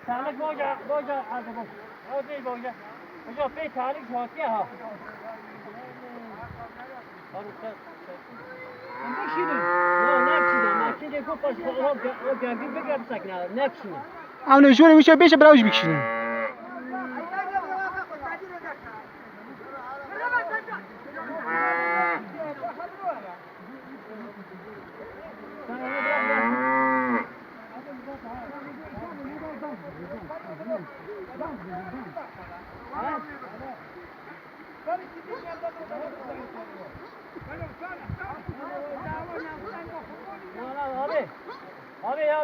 تعالك بوجع هذا بوجع هذا بوجع وجا في تعالك شوتيها اون جوری میشه بشه براوش بکشین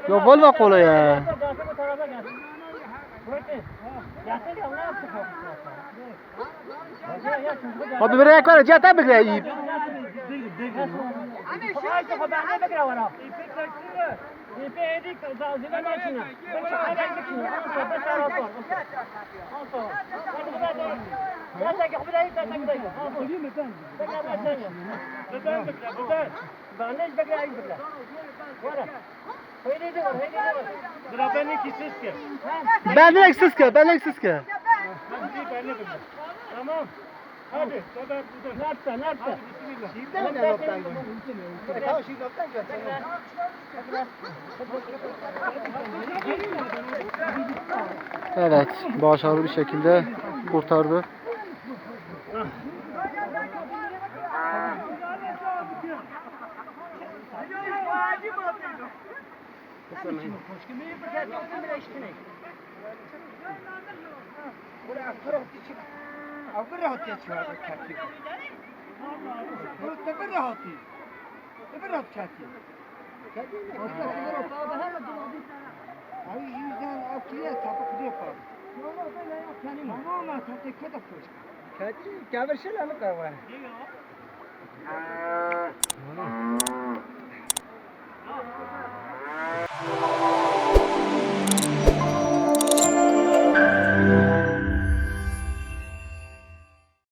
یا والله قوله یا خب ببره یک بار جاتا بگیره ایب Ben de eksik ki, ben eksik ki. Tamam. Hadi, kadar buradan. Nerede? Şiirden ne noktan Evet, başarılı bir şekilde kurtardı. Avgar rahat geçiyor kati. Bu da rahatı. Ne rahat kati. Kati. Ay yüzden akıya tapıp yapar. Tamam tabii ki de koş. Kati, kâver şeyler mi kavga?